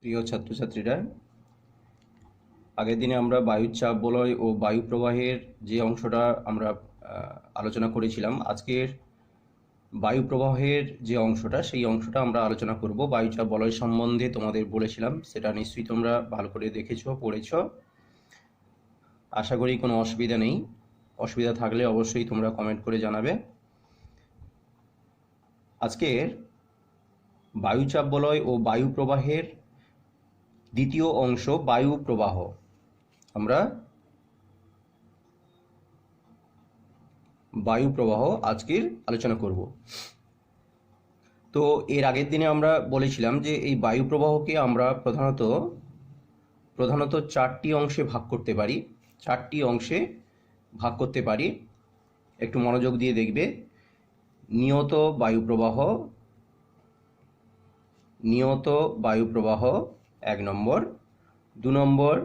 প্রিয় ছাত্রছাত্রীরা, আগের দিনে আমরা বায়ুর চাপ বলয় ও বায়ু প্রবাহের যে অংশটা আমরা আলোচনা করেছিলাম। আজকের বায়ু প্রবাহের যে অংশটা, সেই অংশটা আমরা আলোচনা করব। বায়ু চাপ বলয় সম্বন্ধে তোমাদের বলেছিলাম, সেটা নিশ্চয়ই তোমরা ভালো করে দেখেছো, পড়েছো। আশা করি কোনো অসুবিধা নেই। অসুবিধা থাকলে অবশ্যই তোমরা কমেন্ট করে জানাবে। আজকের বায়ু চাপ বলয় ও বায়ু প্রবাহের দ্বিতীয় অংশ বায়ু প্রবাহ আমরা বায়ু প্রবাহ আজকের আলোচনা করব। তো এর আগের দিনে আমরা বলেছিলাম যে এই বায়ু প্রবাহকে আমরা প্রধানত চারটি অংশে ভাগ করতে পারি। একটু মনোযোগ দিয়ে দেখবে। নিয়ত বায়ু প্রবাহ 1 নম্বর, 2 নম্বর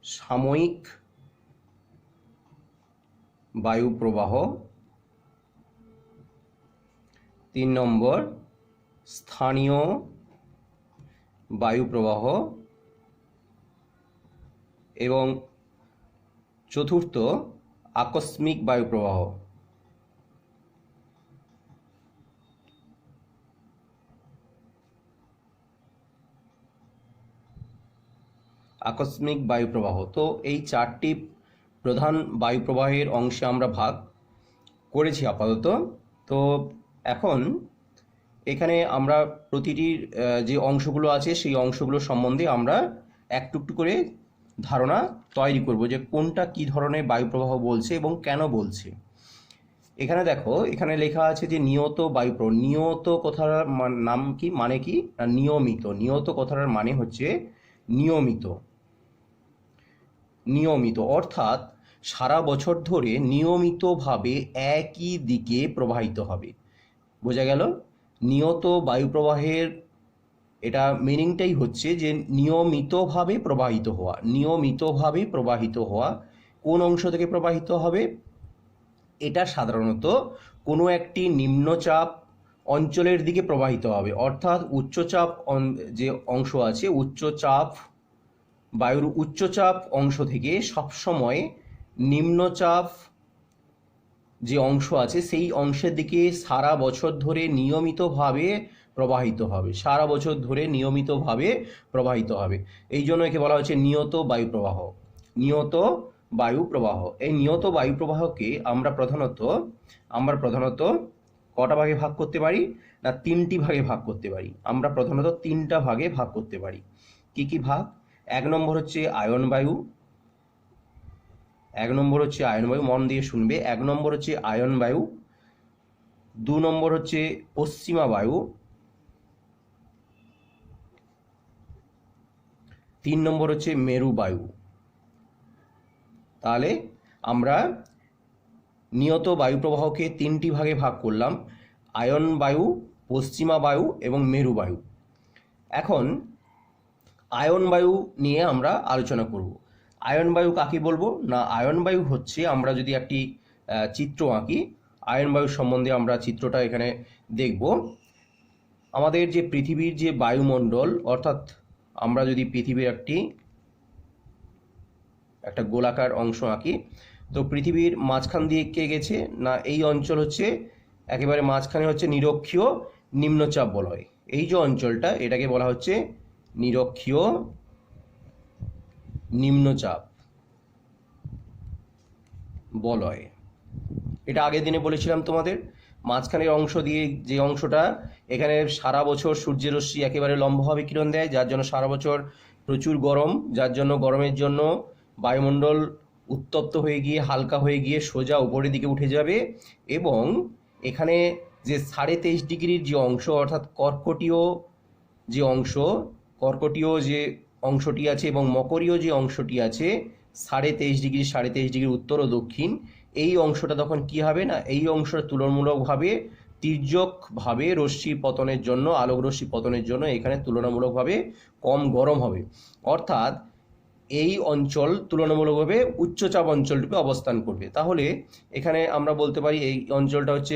সাময়িক বায়ু প্রবাহ, 3 নম্বর স্থানীয় বায়ু প্রবাহ এবং চতুর্থ আকস্মিক বায়ু প্রবাহ। আকস্মিক বায়ু প্রবাহ। তো এই চারটি প্রধান বায়ু প্রবাহের অংশে আমরা ভাগ করেছি আপাতত। তো এখন এখানে আমরা প্রতিটির যে অংশগুলো আছে সেই অংশগুলো সম্বন্ধে আমরা একটু একটু করে ধারণা তৈরি করব, যে কোনটা কি ধরনের বায়ু প্রবাহ বলছে এবং কেন বলছে। এখানে দেখো, এখানে লেখা আছে যে নিয়ত বায়ু প্রবাহ। নিয়ত কথার নাম কি, মানে কি? নিয়মিত। নিয়ত কথার মানে হচ্ছে নিয়মিত, অর্থাৎ সারা বছর ধরে নিয়মিতভাবে একই দিকে প্রবাহিত হবে। বোঝা গেল? নিয়ত বায়ু প্রবাহের এটা মিনিংটাই হচ্ছে যে নিয়মিতভাবে প্রবাহিত হওয়া। কোন অংশ থেকে প্রবাহিত হবে? এটা সাধারণত কোনো একটি নিম্নচাপ অঞ্চলের দিকে প্রবাহিত হবে, অর্থাৎ উচ্চচাপ যে অংশ আছে, বায়ুর উচ্চচাপ অংশ থেকে সবসময় নিম্নচাপ যে অংশ আছে সেই অংশের দিকে সারা বছর ধরে নিয়মিতভাবে প্রবাহিত হবে। এই জন্য একে বলা হচ্ছে নিয়ত বায়ু প্রবাহ। এই নিয়ত বায়ু প্রবাহকে আমরা প্রধানত কটা ভাগে ভাগ করতে পারি? না, 3টি ভাগে ভাগ করতে পারি। আমরা প্রধানত 3টা ভাগে ভাগ করতে পারি। কি কি ভাগ? 1 নম্বর হচ্ছে আয়ন বায়ু। মন দিয়ে শুনবে। 1 নম্বর হচ্ছে আয়ন বায়ু, 2 নম্বর হচ্ছে পশ্চিমা বায়ু, 3 নম্বর হচ্ছে মেরু বায়ু। তাহলে আমরা নিয়ত বায়ু প্রবাহকে 3টি ভাগে ভাগ করলাম: আয়ন বায়ু, পশ্চিমা বায়ু এবং মেরু বায়ু। এখন আয়ন বায়ু নিয়ে আমরা আলোচনা করব। আয়ন বায়ু কাকে বলবো? না, আয়ন বায়ু হচ্ছে, আমরা যদি একটি চিত্র আঁকি আয়ন বায়ু সম্বন্ধে, আমরা চিত্রটা এখানে দেখব। আমাদের যে পৃথিবীর যে বায়ুমণ্ডল, অর্থাৎ আমরা যদি পৃথিবীর একটা গোলাকার অংশ আঁকি, তো পৃথিবীর মাঝখান দিয়ে কে গেছে? না, এই অঞ্চল হচ্ছে একেবারে মাঝখানে হচ্ছে নিরক্ষীয় নিম্নচাপ বলয়। এই যে অঞ্চলটা, এটাকে বলা হচ্ছে নিরক্ষীয় নিম্নচাপ বলয়। এটা আগের দিনে বলেছিলাম তোমাদের। মাঝখানের অংশ দিয়ে যে অংশটা, এখানে সারা বছর সূর্যের রশ্মি একেবারে লম্বভাবে কিরণ দেয়, যার জন্য সারা বছর প্রচুর গরম, যার জন্য গরমের জন্য বায়ুমণ্ডল উত্তপ্ত হয়ে গিয়ে, হালকা হয়ে গিয়ে সোজা উপরের দিকে উঠে যাবে। এবং এখানে যে 23.5 ডিগ্রির যে অংশ, অর্থাৎ কর্কটীয় যে অংশটি আছে এবং মকরীয় যে অংশটি আছে, 23.5 ডিগ্রি উত্তর ও দক্ষিণ, এই অংশটা তখন কি হবে? না, এই অংশটা তুলনামূলকভাবে তির্যকভাবে আলোক রশ্মি পতনের জন্য এখানে তুলনামূলকভাবে কম গরম হবে। অর্থাৎ এই অঞ্চল তুলনামূলকভাবে উচ্চচাপ অঞ্চলটিতে অবস্থান করবে। তাহলে এখানে আমরা বলতে পারি এই অঞ্চলটা হচ্ছে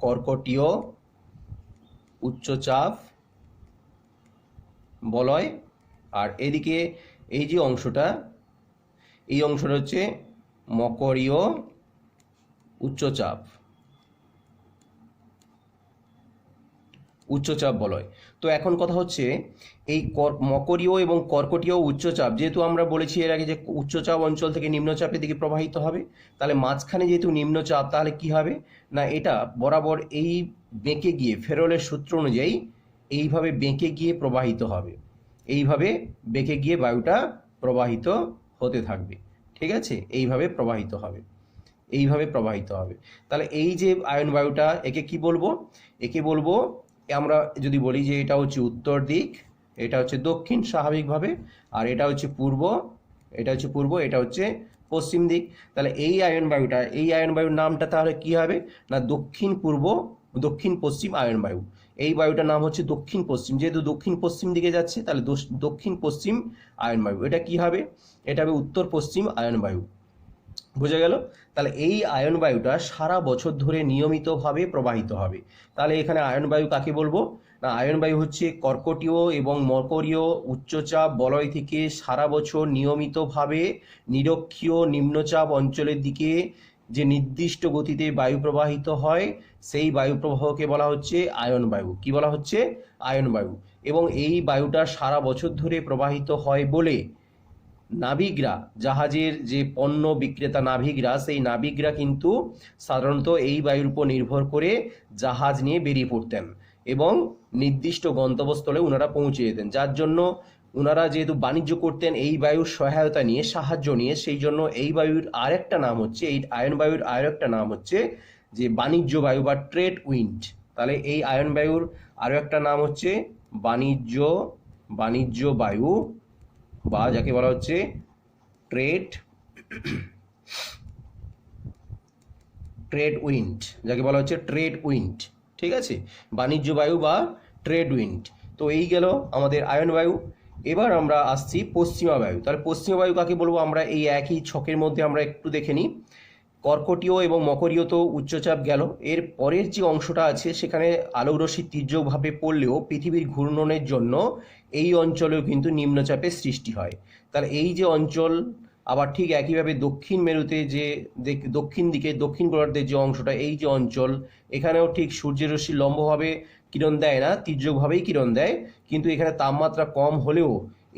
কর্কটীয় উচ্চচাপ বলয়, আর এদিকে এই যে অংশটা, এই অংশটা হচ্ছে মকরীয় উচ্চচাপ বলয়। তো এখন কথা হচ্ছে এই মকরীয় এবং কর্কটীয় উচ্চচাপ, যেহেতু আমরা বলেছি এর আগে যে উচ্চচাপ অঞ্চল থেকে নিম্নচাপের দিকে প্রবাহিত হবে, তাহলে মাঝখানে যেহেতু নিম্নচাপ, তাহলে কি হবে না এটা বরাবর এই বেঁকে গিয়ে ফেরোলের সূত্র অনুযায়ী এইভাবে বেঁকে গিয়ে প্রবাহিত হবে, এইভাবে বেঁকে গিয়ে বায়ুটা প্রবাহিত হতে থাকবে। ঠিক আছে, এইভাবে প্রবাহিত হবে, এইভাবে প্রবাহিত হবে। তাহলে এই যে আয়ন বায়ুটা, একে কি বলবো? একে বলবো, আমরা যদি বলি যে এটা হচ্ছে উত্তর দিক, এটা হচ্ছে দক্ষিণ স্বাভাবিকভাবে, আর এটা হচ্ছে পূর্ব, এটা হচ্ছে পূর্ব, এটা হচ্ছে পশ্চিম দিক। তাহলে এই আয়ন বায়ুটা, এই আয়ন বায়ুর নামটা তাহলে কি হবে না দক্ষিণ পূর্ব দক্ষিণ পশ্চিম আয়ন বায়ু। এই বায়ুটার নাম হচ্ছে দক্ষিণ পশ্চিম, যেহেতু দক্ষিণ পশ্চিম দিকে যাচ্ছে, তাহলে দক্ষিণ পশ্চিম আয়ন বায়ু। এটা কি হবে? এটা হবে উত্তর পশ্চিম আয়ন বায়ু। বোঝা গেল? তাহলে এই আয়ন বায়ুটা সারা বছর ধরে নিয়মিতভাবে প্রবাহিত হবে। তাহলে এখানে আয়ন বায়ু কাকে বলবো না? আয়ন বায়ু হচ্ছে কর্কটীয় এবং মকরীয় উচ্চচাপ বলয় থেকে সারা বছর নিয়মিতভাবে নিরক্ষীয় নিম্নচাপ অঞ্চলের দিকে যে নির্দিষ্ট গতিতে বায়ু প্রবাহিত হয়, সেই বায়ু প্রবাহকে বলা হচ্ছে আয়ন বায়ু। কি বলা হচ্ছে? আয়ন বায়ু। এবং এই বায়ুটা সারা বছর ধরে প্রবাহিত হয় বলে নাবিকরা, জাহাজের যে পণ্য বিক্রেতা নাবিকরা, সেই নাবিকরা কিন্তু সাধারণত এই বায়ুর উপর নির্ভর করে জাহাজ নিয়ে বেরিয়ে পড়তেন এবং নির্দিষ্ট গন্তব্যস্থলে ওনারা পৌঁছে যেতেন। যার জন্য ওনারা যেহেতু বাণিজ্য করতেন এই বায়ুর সহায়তা নিয়ে, সাহায্য নিয়ে, সেই জন্য এই বায়ুর আরেকটা নাম হচ্ছে, এই আয়ন বায়ুর আরেকটা নাম হচ্ছে যে বাণিজ্য বায়ু বা ট্রেড উইন্ড। তাহলে এই আয়ন বায়ুর আরও একটা নাম হচ্ছে বাণিজ্য বায়ু, বা যাকে বলা হচ্ছে ট্রেড উইন্ড, যাকে বলা হচ্ছে ট্রেড উইন্ড। ঠিক আছে, বাণিজ্য বায়ু বা ট্রেড উইন্ড। তো এই গেল আমাদের আয়ন বায়ু। এবার আমরা আসছি পশ্চিমা বায়ু। তাহলে পশ্চিমা বায়ু কাকে বলবো? আমরা এই একই ছকের মধ্যে আমরা একটু দেখে নিই। কর্কটীয় এবং মকরীয় তো উচ্চচাপ গেল, এর পরের যে অংশটা আছে সেখানে আলোকরশ্মি তীর্যকভাবে পড়লেও পৃথিবীর ঘূর্ণনের জন্য এই অঞ্চলেও কিন্তু নিম্নচাপের সৃষ্টি হয়। তাহলে এই যে অঞ্চল, আবার ঠিক একইভাবে দক্ষিণ মেরুতে যে দক্ষিণ দিকে দক্ষিণ গোলার্ধের যে অংশটা, এই যে অঞ্চল, এখানেও ঠিক সূর্যের রশ্মি লম্বভাবে কিরণ দেয় না, তীর্যকভাবেই কিরণ দেয়, কিন্তু এখানে তাপমাত্রা কম হলেও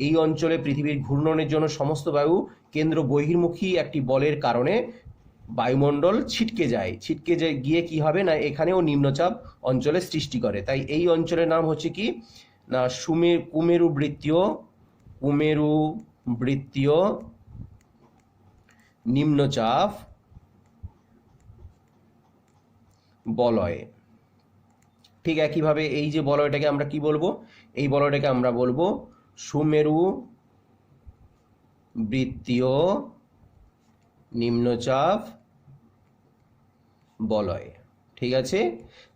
এই অঞ্চলে পৃথিবীর ঘূর্ণনের জন্য সমস্ত বায়ু কেন্দ্র বহির্মুখী একটি বলের কারণে বায়ুমণ্ডল ছিটকে গিয়ে কি হবে না এখানেও নিম্নচাপ অঞ্চলের সৃষ্টি করে। তাই এই অঞ্চলের নাম হচ্ছে কি না কুমেরু বৃত্তীয় নিম্নচাপ বলয়। ঠিক একইভাবে এই যে বলয়টাকে আমরা কি বলবো? এই বলয়টাকে আমরা বলবো সুমেরু বৃত্তীয় নিম্নচাপ বলয়। ঠিক আছে,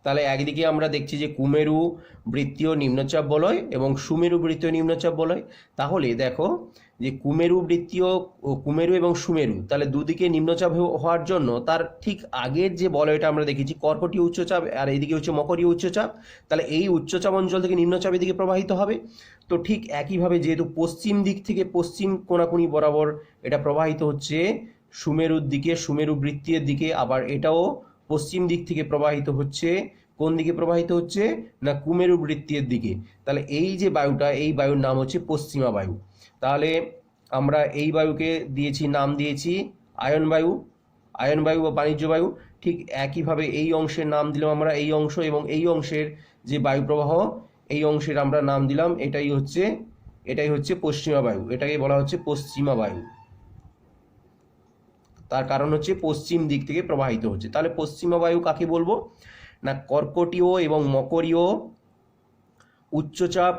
তাহলে একদিকে আমরা দেখছি যে কুমেরু বৃত্তীয় নিম্নচাপ বলয় এবং সুমেরু বৃত্তীয় নিম্নচাপ বলয়। তাহলে দেখো যে কুমেরু এবং সুমেরু, তাহলে দুদিকে নিম্নচাপ হওয়ার জন্য তার ঠিক আগের যে বলয়টা আমরা দেখেছি কর্কটীয় উচ্চচাপ, আর এইদিকে হচ্ছে মকরীয় উচ্চচাপ, তাহলে এই উচ্চচাপ অঞ্চল থেকে নিম্নচাপের দিকে প্রবাহিত হবে। তো ঠিক একইভাবে যেহেতু পশ্চিম দিক থেকে পশ্চিম কোণাকুণি বরাবর এটা প্রবাহিত হচ্ছে সুমেরুর দিকে, সুমেরু বৃত্তীয়ের দিকে, আবার এটাও পশ্চিম দিক থেকে প্রবাহিত হচ্ছে কোন দিকে প্রবাহিত হচ্ছে না কুমেরু বৃত্তীয়ের দিকে। তাহলে এই যে বায়ুটা, এই বায়ুর নাম হচ্ছে পশ্চিমা বায়ু। তাহলে আমরা এই বায়ুকে নাম দিয়েছি আয়ন বায়ু বা বাণিজ্য বায়ু। ঠিক একইভাবে এই অংশের নাম দিলাম আমরা এই অংশ, এবং এই অংশের যে বায়ু প্রবাহ, এই অংশের আমরা নাম দিলাম এটাই হচ্ছে পশ্চিমা বায়ু। এটাকে বলা হচ্ছে পশ্চিমা বায়ু, তার কারণ হচ্ছে পশ্চিম দিক থেকে প্রবাহিত হচ্ছে। তাহলে পশ্চিমা বায়ু কাকে বলবো না কর্কটীয় এবং মকরীয় উচ্চচাপ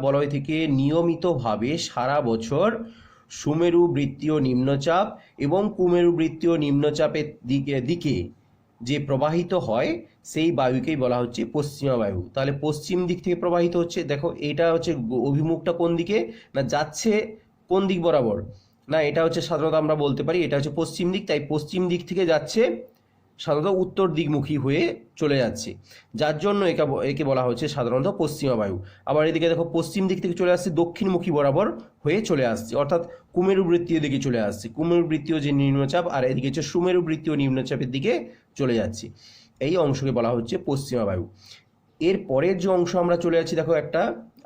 বলয় থেকে নিয়মিতভাবে সারা বছর সুমেরু বৃত্তীয় নিম্নচাপ এবং কুমেরু বৃত্তীয় নিম্নচাপের দিকে যে প্রবাহিত হয় সেই বায়ুকেই বলা হচ্ছে পশ্চিমা বায়ু। তাহলে পশ্চিম দিক থেকে প্রবাহিত হচ্ছে, দেখো এটা হচ্ছে অভিমুখটা কোন দিকে না যাচ্ছে, কোন দিক বরাবর না এটা হচ্ছে সাধারণত আমরা বলতে পারি এটা হচ্ছে পশ্চিম দিক। তাই পশ্চিম দিক থেকে যাচ্ছে সাধারণত উত্তর দিকমুখী হয়ে চলে যাচ্ছে, যার জন্য একে বলা হচ্ছে সাধারণত পশ্চিমা বায়ু। আবার এদিকে দেখো পশ্চিম দিক থেকে চলে আসছে দক্ষিণমুখী বরাবর হয়ে চলে আসছে, অর্থাৎ কুমেরু বৃত্তীয় দিকে চলে আসছে। কুমেরু বৃত্তীয় যে নিম্নচাপ আর এদিকে হচ্ছে সুমেরু বৃত্তীয় নিম্নচাপের দিকে চলে যাচ্ছে, এই অংশকে বলা হচ্ছে পশ্চিমা বায়ু। এর পরের যে অংশ আমরা চলে যাচ্ছি দেখো,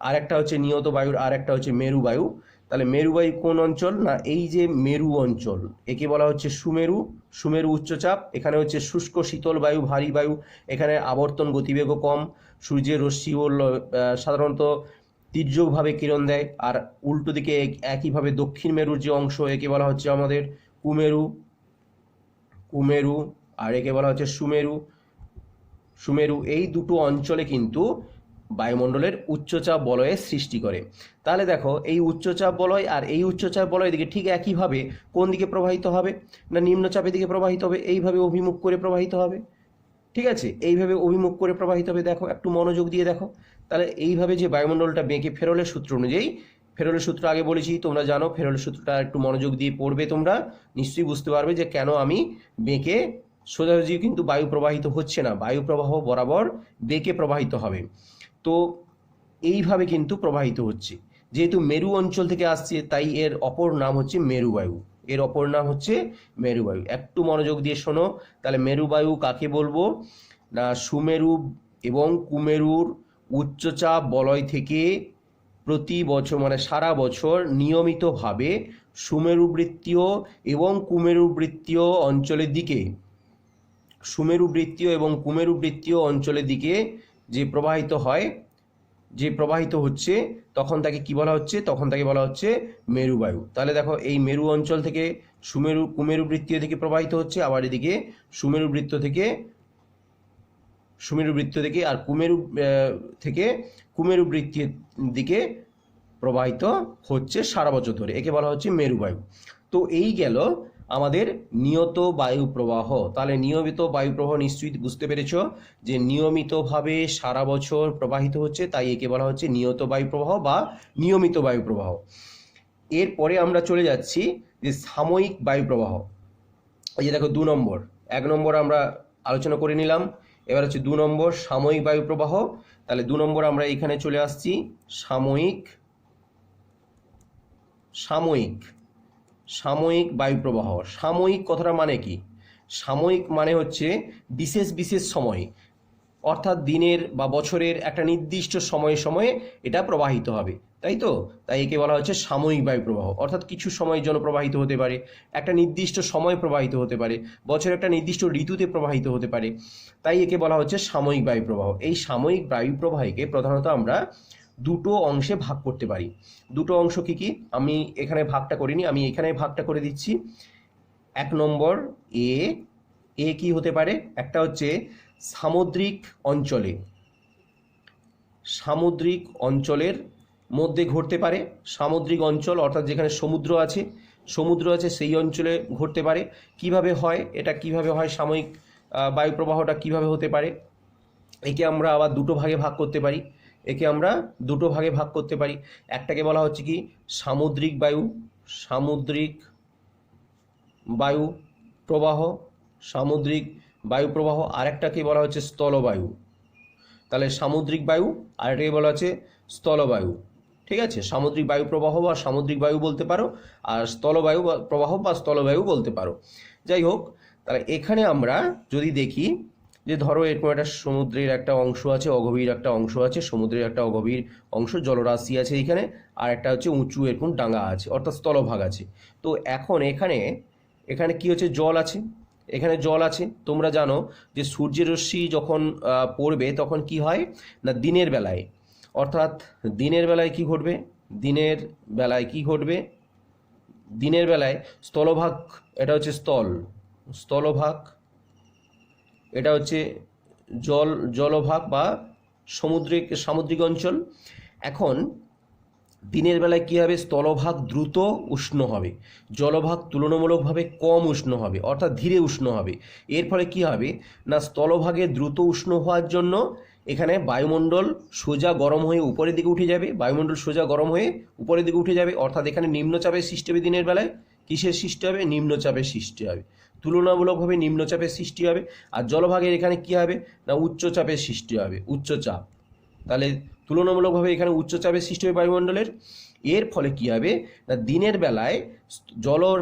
আর একটা হচ্ছে নিয়ত বায়ুর, আর একটা হচ্ছে মেরু বায়ু। তাহলে মেরু বায়ু কোন অঞ্চল? না এই যে মেরু অঞ্চল, একে বলা হচ্ছে সুমেরু। সুমেরু উচ্চচাপ, এখানে হচ্ছে শুষ্ক শীতল বায়ু, ভারী বায়ু, এখানে আবর্তন গতিবেগও কম, সূর্যের রশ্মিও সাধারণত তির্যকভাবে কিরণ দেয়। আর উল্টো দিকে একইভাবে দক্ষিণ মেরুর যে অংশ, একে বলা হচ্ছে আমাদের কুমেরু। কুমেরু আর একে বলা হচ্ছে সুমেরু। সুমেরু, এই দুটো অঞ্চলে কিন্তু বায়ুমণ্ডলের উচ্চচাপ বলয়ের সৃষ্টি করে। তাহলে দেখো এই উচ্চচাপ বলয় আর এই উচ্চচাপ বলয় দিকে ঠিক একইভাবে কোন দিকে প্রবাহিত হবে? না নিম্নচাপের দিকে প্রবাহিত হবে, এইভাবে অভিমুখ করে প্রবাহিত হবে। ঠিক আছে, এইভাবে অভিমুখ করে প্রবাহিত হবে। দেখো একটু মনোযোগ দিয়ে দেখো, তাহলে এইভাবে যে বায়ুমণ্ডলটা বেঁকে ফেরোলের সূত্র অনুযায়ী, ফেরোলের সূত্র আগে বলেছি তোমরা জানো, ফেরোলের সূত্রটা একটু মনোযোগ দিয়ে পড়বে, তোমরা নিশ্চয়ই বুঝতে পারবে যে কেন আমি বেঁকে সোজাসুজি কিন্তু বায়ু প্রবাহিত হচ্ছে না, বায়ু প্রবাহ বরাবর বেঁকে প্রবাহিত হবে। তো এইভাবে কিন্তু প্রবাহিত হচ্ছে, যেহেতু মেরু অঞ্চল থেকে আসছে তাই এর অপর নাম হচ্ছে মেরুবায়ু। এর অপর নাম হচ্ছে মেরুবায়ু। একটু মনোযোগ দিয়ে শোনো, তাহলে মেরুবায়ু কাকে বলবো? না সুমেরু এবং কুমেরুর উচ্চচাপ বলয় থেকে প্রতি বছর মানে সারা বছর নিয়মিতভাবে সুমেরু বৃত্তীয় এবং কুমেরু বৃত্তীয় অঞ্চলের দিকে, সুমেরু বৃত্তীয় এবং কুমেরু বৃত্তীয় অঞ্চলের দিকে যে প্রবাহিত হয়, যে প্রবাহিত হচ্ছে, তখন তাকে কি বলা হচ্ছে? তখন তাকে বলা হচ্ছে মেরুবায়ু। তাহলে দেখো এই মেরু অঞ্চল থেকে কুমেরু বৃত্তীয় থেকে প্রবাহিত হচ্ছে, আবার এদিকে সুমেরু বৃত্ত থেকে আর থেকে কুমেরু বৃত্তের দিকে প্রবাহিত হচ্ছে সারা বছর ধরে, একে বলা হচ্ছে মেরুবায়ু। তো এই গেল আমাদের নিয়ত বায়ু প্রবাহ। তাহলে নিয়মিত বায়ু প্রবাহ নিশ্চয়ই বুঝতে পেরেছ যে নিয়মিতভাবে সারা বছর প্রবাহিত হচ্ছে, তাই একে বলা হচ্ছে নিয়ত বায়ু প্রবাহ বা নিয়মিত বায়ু প্রবাহ। এরপরে আমরা চলে যাচ্ছি যে সাময়িক বায়ু প্রবাহ। এই যে দেখো 2 নম্বর, 1 নম্বর আমরা আলোচনা করে নিলাম, এবার হচ্ছে 2 নম্বর সাময়িক বায়ু প্রবাহ। তাহলে 2 নম্বর আমরা এখানে চলে আসছি সাময়িক বায়ু প্রবাহ। সাময়িক কথাটা মানে কি? সাময়িক মানে হচ্ছে বিশেষ সময়, অর্থাৎ দিনের বা বছরের একটা নির্দিষ্ট সময়ে এটা প্রবাহিত হবে, তাই তো? তাই একে বলা হচ্ছে সাময়িক বায়ু প্রবাহ। অর্থাৎ কিছু সময়ের জন্য প্রবাহিত হতে পারে, একটা নির্দিষ্ট সময় প্রবাহিত হতে পারে, বছরের একটা নির্দিষ্ট ঋতুতে প্রবাহিত হতে পারে, তাই একে বলা হচ্ছে সাময়িক বায়ু প্রবাহ। এই সাময়িক বায়ু প্রবাহকে প্রধানত আমরা দুটো অংশে ভাগ করতে পারি। দুটো অংশ কি কি আমি এখানে ভাগটা করিনি, আমি এখানে ভাগটা করে দিচ্ছি। 1 নম্বর এ কি হতে পারে? একটা হচ্ছে সামুদ্রিক অঞ্চলের মধ্যে ঘটতে পারে। সামুদ্রিক অঞ্চল অর্থাৎ যেখানে সমুদ্র আছে সেই অঞ্চলে ঘটতে পারে। কিভাবে হয় এটা? কিভাবে হয় সাময়িক বায়ু প্রবাহটা কিভাবে হতে পারে? একে আমরা আবার দুটো ভাগে ভাগ করতে পারি। একটাকে বলা হচ্ছে কি সামুদ্রিক বায়ু প্রবাহ, আরেকটাকে বলা হচ্ছে স্থলবায়ু। তাহলে সামুদ্রিক বায়ু আর এটাকে বলা হচ্ছে স্থলবায়ু। ঠিক আছে, সামুদ্রিক বায়ু প্রবাহ বা সামুদ্রিক বায়ু বলতে পারো, আর স্থলবায়ু প্রবাহ বা স্থলবায়ু বলতে পারো। যাই হোক, তাহলে এখানে আমরা যদি দেখি যে ধরো এরকম একটা সমুদ্রের একটা অংশ আছে, অগভীর একটা অংশ আছে, সমুদ্রের একটা অগভীর অংশ, জলরাশি আছে এইখানে, আর একটা হচ্ছে উঁচু এরকম ডাঙ্গা আছে, অর্থাৎ স্থলভাগ আছে। তো এখন এখানে কি হচ্ছে? জল আছে। তোমরা জানো যে সূর্যের রশ্মি যখন পড়বে তখন কি হয় না দিনের বেলায় কি ঘটবে? দিনের বেলায় স্থলভাগ, এটা হচ্ছে স্থলভাগ, এটা হচ্ছে জলভাগ বা সামুদ্রিক অঞ্চল। এখন দিনের বেলায় কী হবে? স্থলভাগ দ্রুত উষ্ণ হবে, জলভাগ তুলনামূলকভাবে কম উষ্ণ হবে, অর্থাৎ ধীরে উষ্ণ হবে। এর ফলে কী হবে না স্থলভাগে দ্রুত উষ্ণ হওয়ার জন্য এখানে বায়ুমণ্ডল সোজা গরম হয়ে উপরের দিকে উঠে যাবে, অর্থাৎ এখানে নিম্নচাপের সৃষ্টি হবে দিনের বেলায়, কিসের সৃষ্টি হবে? নিম্নচাপের সৃষ্টি হবে, তুলনামূলকভাবে নিম্নচাপের সৃষ্টি হবে। আর জলভাগের এখানে কি হবে? না উচ্চচাপের সৃষ্টি হবে, উচ্চচাপ। তাহলে তুলনামূলকভাবে এখানে উচ্চচাপের সৃষ্টি হবে বায়ুমণ্ডলের। এর ফলে কি হবে? না দিনের বেলায়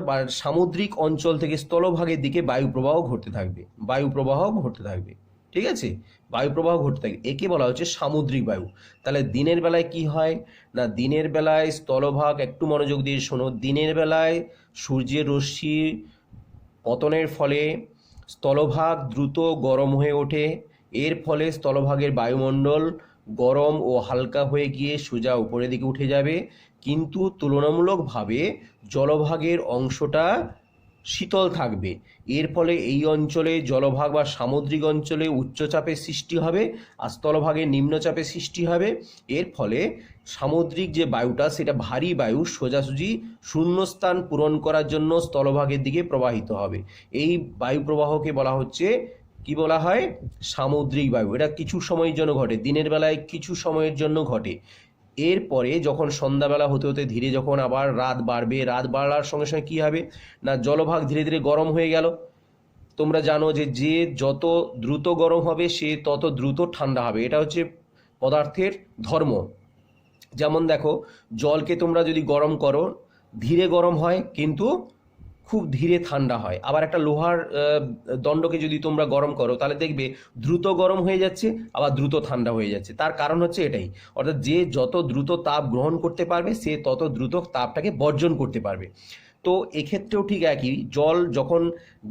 বা সামুদ্রিক অঞ্চল থেকে স্থলভাগের দিকে বায়ুপ্রবাহ ঘটতে থাকবে, বায়ুপ্রবাহ ঘটতে থাকবে। ঠিক আছে, বায়ুপ্রবাহ ঘটতে থাকবে, একে বলা হচ্ছে সামুদ্রিক বায়ু। তাহলে দিনের বেলায় কি হয়? না দিনের বেলায় স্থলভাগ, একটু মনোযোগ দিয়ে শোনো, দিনের বেলায় সূর্যের রশ্মি পতনের ফলে স্থলভাগ দ্রুত গরম হয়ে ওঠে। এর ফলে স্থলভাগের বায়ুমণ্ডল গরম ও হালকা হয়ে গিয়ে সোজা উপরের দিকে উঠে যাবে, কিন্তু তুলনামূলকভাবে জলভাগের অংশটা শীতল থাকবে। এর ফলে এই অঞ্চলে জলভাগ বা সামুদ্রিক অঞ্চলে উচ্চচাপের সৃষ্টি হবে আর স্থলভাগে নিম্নচাপের সৃষ্টি হবে। এর ফলে সামুদ্রিক যে বায়ুটা সেটা ভারী বায়ু সোজাসুজি শূন্যস্থান পূরণ করার জন্য স্থলভাগের দিকে প্রবাহিত হবে। এই বায়ু প্রবাহকে বলা হচ্ছে, কি বলা হয়? সামুদ্রিক বায়ু। এটা কিছু সময়ের জন্য ঘটে, দিনের বেলায় কিছু সময়ের জন্য ঘটে। এরপরে যখন সন্ধ্যাবেলা হতে হতে ধীরে যখন আবার রাত বাড়বে, রাত বাড়ার সঙ্গে সঙ্গে কী হবে? না জলভাগ ধীরে ধীরে গরম হয়ে গেল। তোমরা জানো যে যত দ্রুত গরম হবে সে তত দ্রুত ঠান্ডা হবে, এটা হচ্ছে পদার্থের ধর্ম। যেমন দেখো, জলকে তোমরা যদি গরম করো ধীরে গরম হয় কিন্তু খুব ধীরে ঠান্ডা হয়। আবার একটা লোহার দণ্ডকে যদি তোমরা গরম করো তাহলে দেখবে দ্রুত গরম হয়ে যাচ্ছে আবার দ্রুত ঠান্ডা হয়ে যাচ্ছে। তার কারণ হচ্ছে এটাই, অর্থাৎ যে যত দ্রুত তাপ গ্রহণ করতে পারবে সে তত দ্রুত তাপটাকে বর্জন করতে পারবে। তো এক্ষেত্রেও ঠিক একই, জল যখন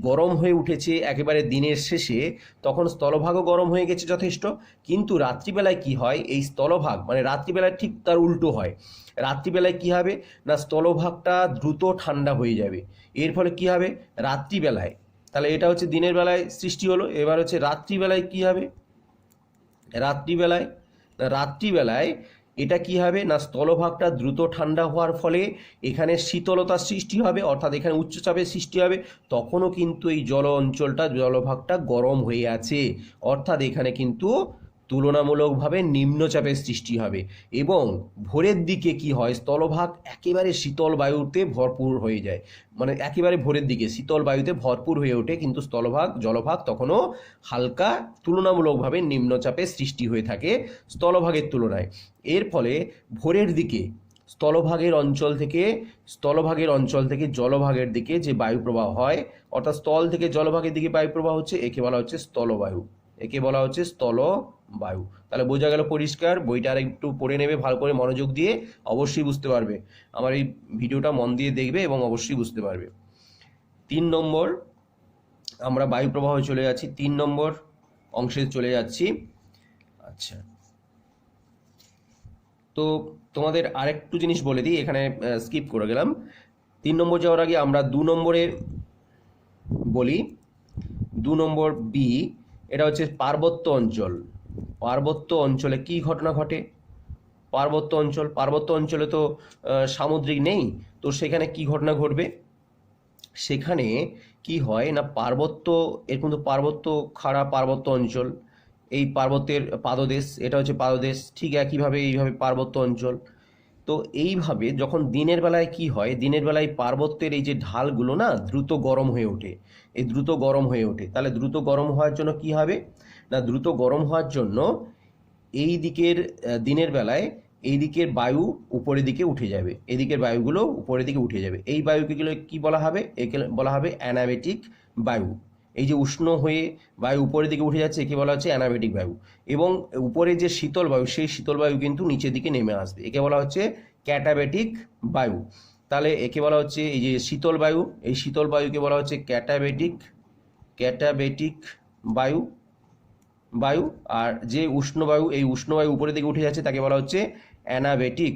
গরম হয়ে উঠেছে একেবারে দিনের শেষে তখন স্থলভাগও গরম হয়ে গেছে যথেষ্ট, কিন্তু রাত্রিবেলায় কি হয়? এই স্থলভাগ মানে রাত্রিবেলায় ঠিক তার উল্টো হয়। রাত্রিবেলায় কি হবে? না স্থলভাগটা দ্রুত ঠান্ডা হয়ে যাবে। এর ফলে কি হবে? রাত্রিবেলায়, তাহলে এটা হচ্ছে দিনের বেলায় সৃষ্টি হলো, এবার হচ্ছে রাত্রিবেলায় কি হবে? রাত্রিবেলায় এটা কি হবে? না স্থলভাগটা দ্রুত ঠান্ডা হওয়ার ফলে এখানে শীতলতার সৃষ্টি হবে, অর্থাৎ এখানে উচ্চচাপের সৃষ্টি হবে। তখনও কিন্তু এই জলভাগটা গরম হয়ে আছে, অর্থাৎ এখানে কিন্তু তুলনামূলকভাবে নিম্নচাপের সৃষ্টি হবে। এবং ভোরের দিকে কি হয়? স্থলভাগ একেবারে শীতল বায়ুতে ভরপুর হয়ে যায়, মানে একেবারে ভোরের দিকে শীতল বায়ুতে ভরপুর হয়ে ওঠে, কিন্তু জলভাগ তখনও হালকা, তুলনামূলকভাবে নিম্নচাপের সৃষ্টি হয়ে থাকে স্থলভাগের তুলনায়। এর ফলে ভোরের দিকে স্থলভাগের অঞ্চল থেকে জলভাগের দিকে যে বায়ু প্রবাহ হয়, অর্থাৎ স্থল থেকে জলভাগের দিকে বায়ু প্রবাহ হচ্ছে, একে বলা হচ্ছে স্থলবায়ু, একে বলা হচ্ছে স্থলবায়ু। তাহলে বোঝা গেল পরিষ্কার। বইটা আর একটু পড়ে নেবে ভালো করে মনোযোগ দিয়ে, অবশ্যই বুঝতে পারবে। আমার এই ভিডিওটা মন দিয়ে দেখবে এবং অবশ্যই বুঝতে পারবে। 3 নম্বর আমরা বায়ু প্রবাহ চলে যাচ্ছি, 3 নম্বর অংশে চলে যাচ্ছি। আচ্ছা, তো তোমাদের আরেকটু জিনিস বলে দিই, এখানে স্কিপ করে গেলাম। 3 নম্বর যাওয়ার আগে আমরা 2 নম্বরে বলি। 2 নম্বর বি, এটা হচ্ছে পার্বত্য অঞ্চল। পার্বত্য অঞ্চলে কি ঘটনা ঘটে? পার্বত্য অঞ্চলে তো সামুদ্রিক নেই, তো সেখানে কি ঘটনা ঘটবে? সেখানে কি হয় না এরকম তো পার্বত্য অঞ্চল, এই পার্বত্যের পাদদেশ, এটা হচ্ছে পাদদেশ, ঠিক একইভাবে এইভাবে পার্বত্য অঞ্চল। তো এইভাবে যখন দিনের বেলায় কি হয়? দিনের বেলায় পার্বত্যের এই যে ঢালগুলো না দ্রুত গরম হয়ে ওঠে, তাহলে দ্রুত গরম হওয়ার জন্য কি হবে? না দ্রুত গরম হওয়ার জন্য এই দিকের দিনের বেলায় এই দিকের বায়ু উপরের দিকে উঠে যাবে, এদিকের বায়ুগুলো উপরের দিকে উঠে যাবে। এই বায়ুগুলো কি বলা হবে? একে বলা হবে অ্যানাবেটিক বায়ু। এই যে উষ্ণ হয়ে বায়ু উপরের দিকে উঠে যাচ্ছে একে বলা হচ্ছে অ্যানাবেটিক বায়ু। এবং উপরে যে শীতল বায়ু, সেই শীতল বায়ু কিন্তু নিচের দিকে নেমে আসবে, একে বলা হচ্ছে ক্যাটাবেটিক বায়ু। তাহলে একে বলা হচ্ছে, এই যে শীতল বায়ু, এই শীতল বায়ুকে বলা হচ্ছে ক্যাটাবেটিক বায়ু। আর যে উষ্ণ বায়ু, এই উষ্ণ বায়ু উপরের দিকে উঠে যাচ্ছে তাকে বলা হচ্ছে অ্যানাবেটিক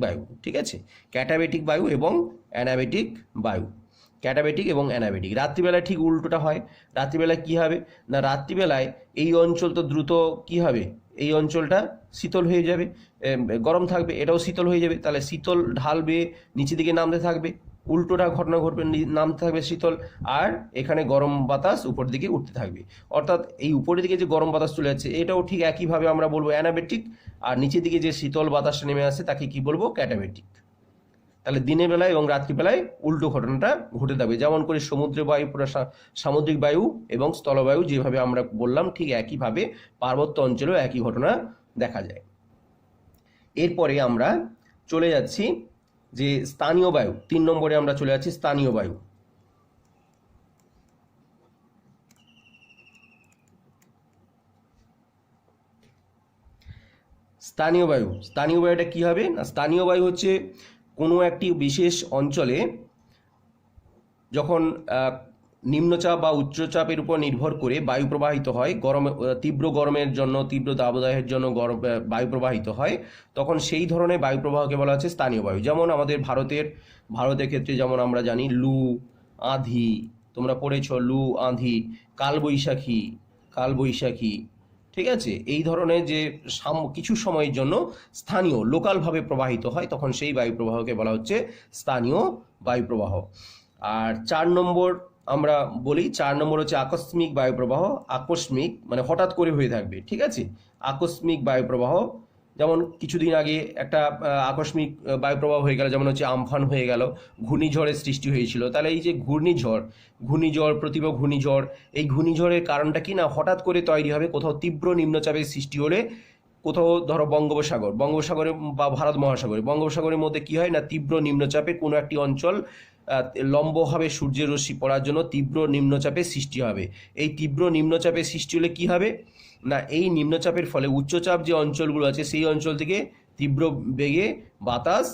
বায়ু। ঠিক আছে, ক্যাটাবেটিক বায়ু এবং অ্যানাবেটিক বায়ু, ক্যাটাবেটিক এবং অ্যানাবেটিক। রাত্রিবেলায় ঠিক উল্টোটা হয়। রাত্রিবেলায় কি হবে? না রাত্রিবেলায় এই অঞ্চল তো দ্রুত কি হবে? এই অঞ্চলটা শীতল হয়ে যাবে, গরম থাকবে, এটাও শীতল হয়ে যাবে। তাহলে শীতল ঢাল বেয়ে নিচের দিকে নামতে থাকবে, উল্টোটা ঘটনা ঘটবে, নামতে থাকবে শীতল, আর এখানে গরম বাতাস উপর দিকে উঠতে থাকবে। অর্থাৎ এই উপরের দিকে যে গরম বাতাস চলে যাচ্ছে এটাও ঠিক একইভাবে আমরা বলবো অ্যানাবেটিক, আর নিচের দিকে যে শীতল বাতাসটা নেমে আসছে তাকে কি বলবো, ক্যাটাবেটিক। তাহলে দিনের বেলায় এবং রাত্রিবেলায় উল্টো ঘটনাটা ঘটে থাকবে। যেমন করে সমুদ্রের বায়ু, পুরো সামুদ্রিক বায়ু এবং স্থলবায়ু যেভাবে আমরা বললাম, ঠিক একইভাবে পার্বত্য অঞ্চলেও একই ঘটনা দেখা যায়। এরপরে আমরা চলে যাচ্ছি যে স্থানীয় বায়ু, 3 নম্বরে আমরা চলে যাচ্ছি স্থানীয় বায়ু। স্থানীয় বায়ু, স্থানীয় বায়ুটা কি হবে না, স্থানীয় বায়ু হচ্ছে কোনো একটি বিশেষ অঞ্চলে যখন নিম্নচাপ বা উচ্চচাপের উপর নির্ভর করে বায়ু প্রবাহিত হয়, তীব্র গরমের জন্য, তীব্র দাবদাহের জন্য বায়ু প্রবাহিত হয়, তখন সেই ধরনের বায়ু প্রবাহকে বলা হচ্ছে স্থানীয় বায়ু। যেমন আমাদের ভারতের ক্ষেত্রে যেমন আমরা জানি লু, আঁধি, তোমরা পড়েছ লু, আঁধি, কালবৈশাখী, ঠিক আছে, এই ধরনের যে কিছু সময়ের জন্য স্থানীয় লোকালভাবে প্রবাহিত হয়, তখন সেই বায়ু প্রবাহকে বলা হচ্ছে স্থানীয় বায়ু প্রবাহ। আর 4 নম্বর আমরা বলি, 4 নম্বর হচ্ছে আকস্মিক বায়ুপ্রবাহ। আকস্মিক মানে হঠাৎ করে হয়ে থাকবে, ঠিক আছে, আকস্মিক বায়ুপ্রবাহ। যেমন কিছুদিন আগে একটা আকস্মিক বায়ুপ্রবাহ হয়ে গেল, যেমন হচ্ছে আমফান হয়ে গেল, ঘূর্ণিঝড়ের সৃষ্টি হয়েছিল। তাহলে এই যে ঘূর্ণিঝড়, প্রতিভা ঘূর্ণিঝড়, এই ঘূর্ণিঝড়ের কারণটা কি না, হঠাৎ করে তৈরি হবে কোথাও তীব্র নিম্নচাপের সৃষ্টি হলে, কোথাও ধরো বঙ্গোপসাগরে বা ভারত মহাসাগরে, বঙ্গোপসাগরের মধ্যে কি হয় না, তীব্র নিম্নচাপে কোনো একটি অঞ্চল লম্বভাবে সূর্যের রশ্মি পড়ার জন্য তীব্র নিম্নচাপের সৃষ্টি হবে। এই তীব্র নিম্নচাপের সৃষ্টি হলে কি হবে না, এই নিম্নচাপের ফলে উচ্চচাপ যে অঞ্চলগুলো আছে সেই অঞ্চল থেকে তীব্র বেগে বাতাস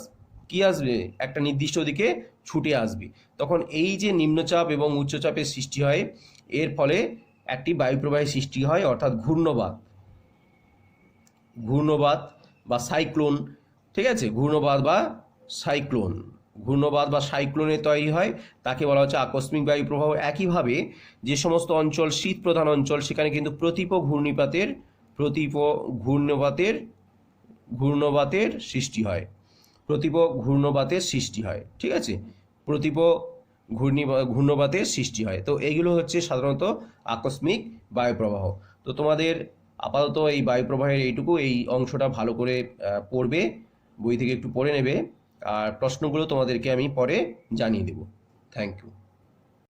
কি আসবে, একটা নির্দিষ্ট দিকে ছুটে আসবে। তখন এই যে নিম্নচাপ এবং উচ্চচাপের সৃষ্টি হয়, এর ফলে একটি বায়ুপ্রবাহের সৃষ্টি হয়, অর্থাৎ ঘূর্ণবাত বা সাইক্লোন, ঠিক আছে, ঘূর্ণবাত বা সাইক্লোনের তৈরি হয়, তাকে বলা হচ্ছে আকস্মিক বায়ু প্রবাহ। একইভাবে যে সমস্ত অঞ্চল শীত প্রধান অঞ্চল, সেখানে কিন্তু ঘূর্ণবাতের সৃষ্টি হয়, ঠিক আছে, ঘূর্ণবাতের সৃষ্টি হয়। তো এইগুলো হচ্ছে সাধারণত আকস্মিক বায়ুপ্রবাহ। তো তোমাদের আপাতত এই বায়ুপ্রবাহের এই অংশটা ভালো করে পড়বে, বই থেকে একটু পড়ে নেবে, আর প্রশ্নগুলো তোমাদেরকে আমি পরে জানিয়ে দেব। Thank you.